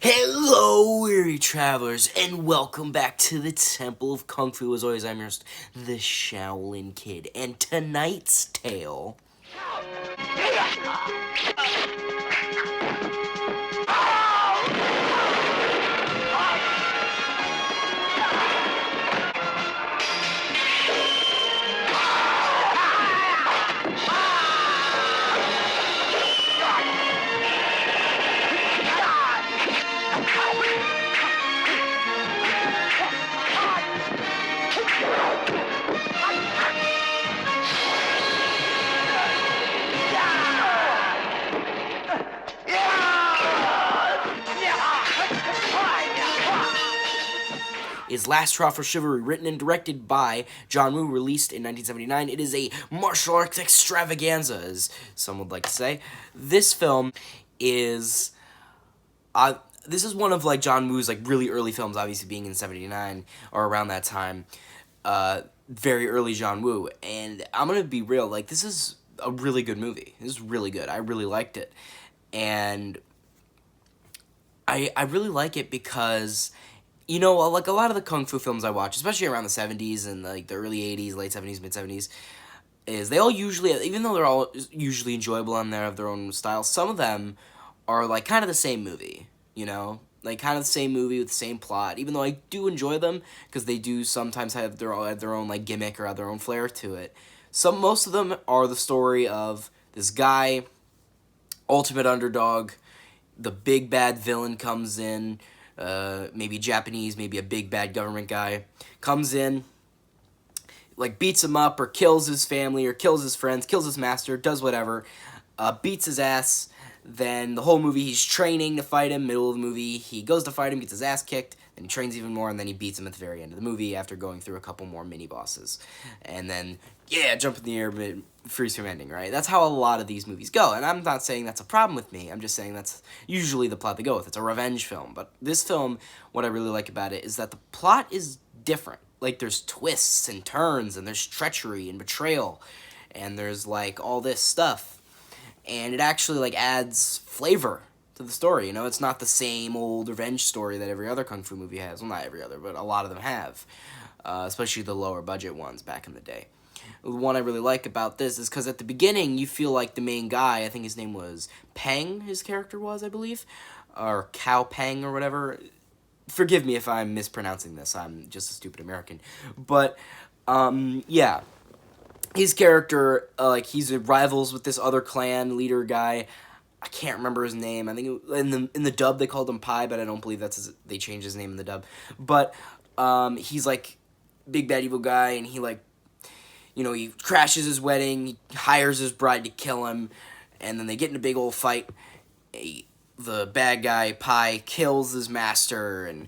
Hello, weary travelers, and welcome back to the Temple of Kung Fu. As always, I'm your host, the Shaolin Kid, and tonight's tale is Last Hurrah for Chivalry, written and directed by John Woo, released in 1979. It is a martial arts extravaganza, as some would like to say. This film is this is one of John Woo's really early films, obviously being in '79 or around that time. Very early John Woo, and I'm gonna be real. This is a really good movie. This is really good. I really liked it, and I really like it because a lot of the kung fu films I watch, especially around the '70s and the early '80s, late '70s, mid '70s, is they all usually, even though they're all usually enjoyable and they have their own style, some of them are kind of the same movie, kind of the same movie with the same plot. Even though I do enjoy them because they do sometimes have their own gimmick or have their own flair to it. Most of them are the story of this guy, ultimate underdog. The big bad villain comes in, maybe Japanese, maybe a big bad government guy, comes in, beats him up or kills his family or kills his friends, kills his master, does whatever, beats his ass. Then the whole movie he's training to fight him. Middle of the movie he goes to fight him, gets his ass kicked, then he trains even more, and then he beats him at the very end of the movie after going through a couple more mini bosses. And then, jump in the air, but freeze from ending, right? That's how a lot of these movies go, and I'm not saying that's a problem with me. I'm just saying that's usually the plot they go with. It's a revenge film. But this film, what I really like about it is that the plot is different. There's twists and turns, and there's treachery and betrayal, and there's all this stuff. And it actually adds flavor to the story. It's not the same old revenge story that every other kung fu movie has. Well, not every other, but a lot of them have, especially the lower budget ones back in the day. The one I really like about this is because at the beginning you feel like the main guy, I think his name was Peng, his character was, I believe, or Cao Peng or whatever. Forgive me if I'm mispronouncing this. I'm just a stupid American. But, yeah. His character, he's rivals with this other clan leader guy. I can't remember his name. I think in the dub they called him Pai, but I don't believe they changed his name in the dub. But he's big bad evil guy, and he he crashes his wedding, he hires his bride to kill him, and then they get in a big old fight. The bad guy Pai kills his master and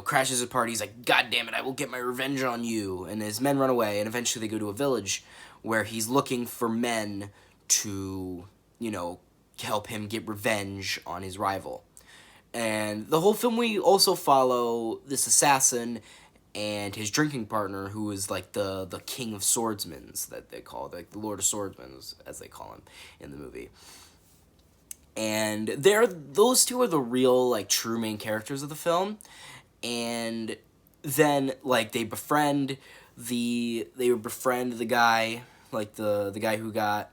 crashes his party. He's like, God damn it, I will get my revenge on you. And his men run away, and eventually they go to a village where he's looking for men to, help him get revenge on his rival. And the whole film, we also follow this assassin and his drinking partner, who is the king of swordsmen, that they call, the Lord of Swordsmen, as they call him in the movie. And those two are the real, true main characters of the film. And then they befriend the guy, the guy who got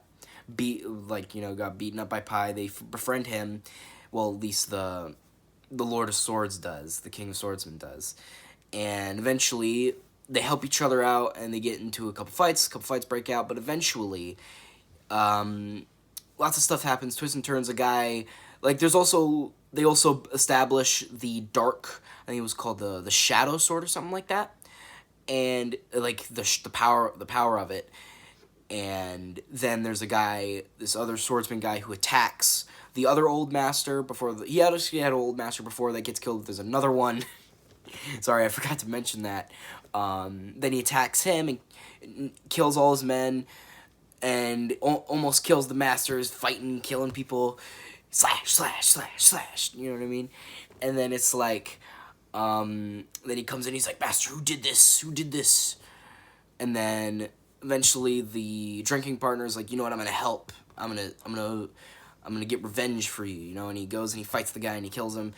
got beaten up by Pai. They befriend him. Well, at least the Lord of Swords does, the King of Swordsmen does. And eventually they help each other out, and they get into a couple fights break out, but eventually lots of stuff happens, twists and turns. A guy, they also establish the dark, I think it was called the shadow sword or something like that, and the power of it. And then there's this other swordsman guy who attacks the other old master before he had an old master before that gets killed. There's another one. Sorry, I forgot to mention that. Then he attacks him and kills all his men, and almost kills the masters, fighting, killing people, slash, slash, slash, slash, you know what I mean? And then it's then he comes in, he's like, Master, who did this? And then eventually the drinking partner's like, you know what, I'm gonna help. I'm I'm gonna get revenge for you, you know, and he goes and he fights the guy and he kills him.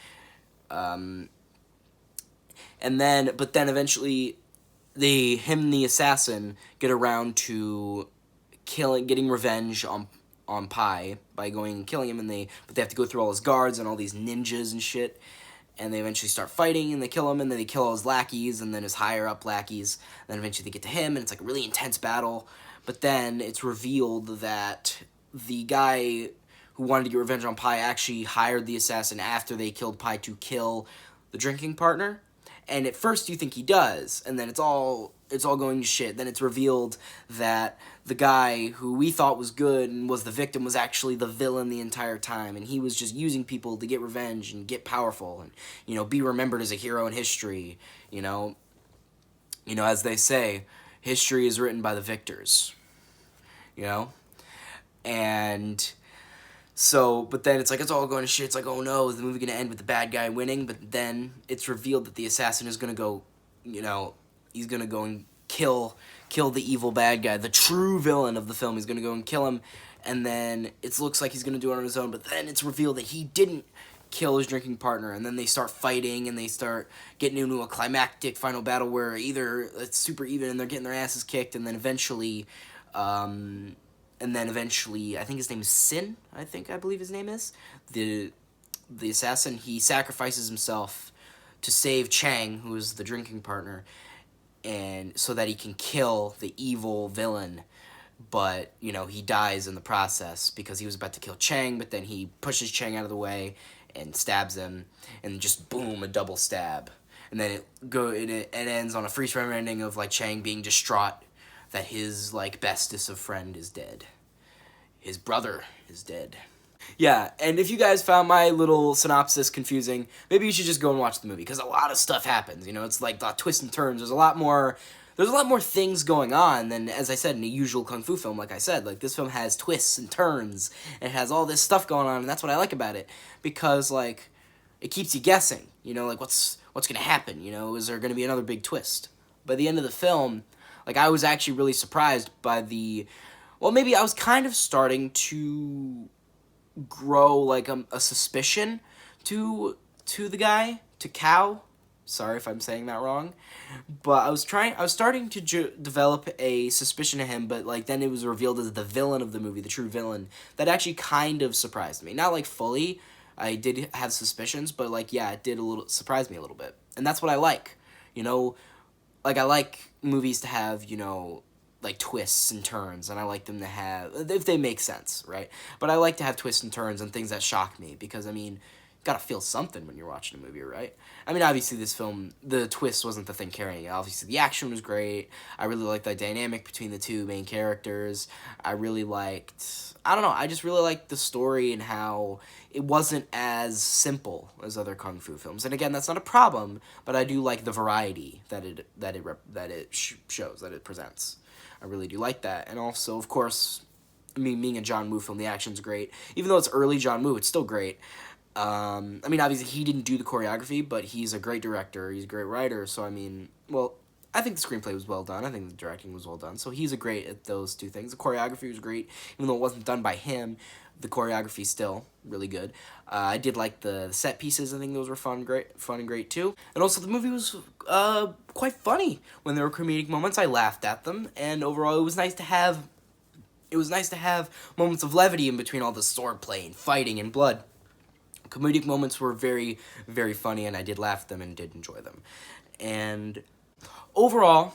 But then eventually, him and the assassin get around to getting revenge on Pi by going and killing him, but they have to go through all his guards and all these ninjas and shit, and they eventually start fighting and they kill him, and then they kill all his lackeys and then his higher up lackeys, and then eventually they get to him and it's like a really intense battle, but then it's revealed that the guy who wanted to get revenge on Pi actually hired the assassin after they killed Pi to kill the drinking partner. And at first you think he does, and then it's all going to shit. Then it's revealed that the guy who we thought was good and was the victim was actually the villain the entire time, and he was just using people to get revenge and get powerful and, you know, be remembered as a hero in history, you know. You know, as they say, history is written by the victors, you know? And so, but then it's like, it's all going to shit. It's like, oh no, is the movie going to end with the bad guy winning? But then it's revealed that the assassin is going to go, you know, he's going to go and kill the evil bad guy, the true villain of the film. He's going to go and kill him, and then it looks like he's going to do it on his own, but then it's revealed that he didn't kill his drinking partner, and then they start fighting, and they start getting into a climactic final battle where either it's super even and they're getting their asses kicked, and then eventually, I think his name is Sin, I believe his name is, the assassin, he sacrifices himself to save Chang, who is the drinking partner, and so that he can kill the evil villain, but, you know, he dies in the process because he was about to kill Chang, but then he pushes Chang out of the way and stabs him, and just boom, a double stab. And then it ends on a freeze-frame ending of, like, Chang being distraught that his, like, bestest of friend is dead. His brother is dead. Yeah, and if you guys found my little synopsis confusing, maybe you should just go and watch the movie, because a lot of stuff happens, you know, it's like the twists and turns, there's a lot more things going on than, as I said, in a usual kung fu film, like I said. Like, this film has twists and turns, and it has all this stuff going on, and that's what I like about it, because, like, it keeps you guessing, you know, like, what's gonna happen, you know, is there gonna be another big twist? By the end of the film, like, I was actually really surprised by maybe I was kind of starting to grow, like, a suspicion to the guy, to Cow. Sorry if I'm saying that wrong, but I was starting to develop a suspicion of him, but, like, then it was revealed as the villain of the movie, the true villain. That actually kind of surprised me. Not, like, fully. I did have suspicions, but, like, yeah, it did surprise me a little bit. And that's what I like, you know? Like, I like movies to have, you know, like, twists and turns, and I like them to have, if they make sense, right? But I like to have twists and turns and things that shock me, because, I mean, you gotta feel something when you're watching a movie, right? I mean, obviously, this film, the twist wasn't the thing carrying it. Obviously, the action was great. I really liked the dynamic between the two main characters. I just really liked the story and how it wasn't as simple as other kung fu films. And again, that's not a problem, but I do like the variety that it shows, that it presents. I really do like that. And also, of course, I mean, being a John Woo film, the action's great. Even though it's early John Woo, it's still great. I mean, obviously, he didn't do the choreography, but he's a great director. He's a great writer. So, I mean, well, I think the screenplay was well done. I think the directing was well done. So, he's great at those two things. The choreography was great. Even though it wasn't done by him, the choreography still really good. I did like the set pieces. I think those were fun and great too. And also, the movie was quite funny. When there were comedic moments, I laughed at them. And overall, it was nice to have moments of levity in between all the swordplay and fighting and blood. Comedic moments were very, very funny, and I did laugh at them and did enjoy them. And overall,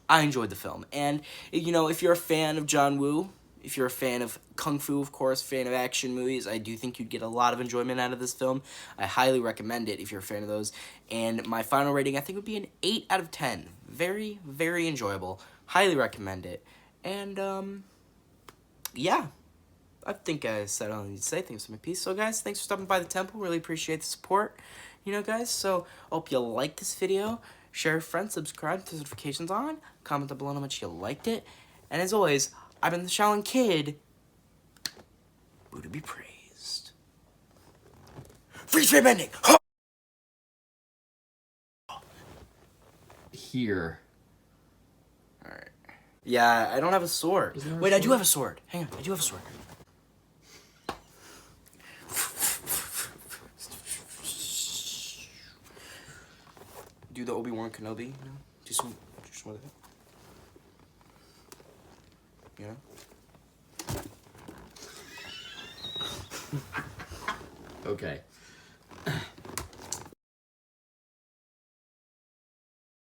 I enjoyed the film. And, you know, if you're a fan of John Woo, if you're a fan of kung fu, of course, fan of action movies, I do think you'd get a lot of enjoyment out of this film. I highly recommend it if you're a fan of those. And my final rating, I think, would be an 8 out of 10. Very, very enjoyable. Highly recommend it. And, yeah. I think I said all I need to say. Thanks for my piece. So, guys, thanks for stopping by the temple. Really appreciate the support. You know, guys, so hope you like this video. Share with friends, subscribe, turn notifications on. Comment down below how much you liked it. And as always, I've been the Shaolin Kid. Buddha be praised. Freeze frame ending! Here. Alright. Yeah, I don't have a sword. Wait, I do have a sword. Hang on, I do have a sword. do the Obi-Wan Kenobi, you know? Just one of that. You know? Okay.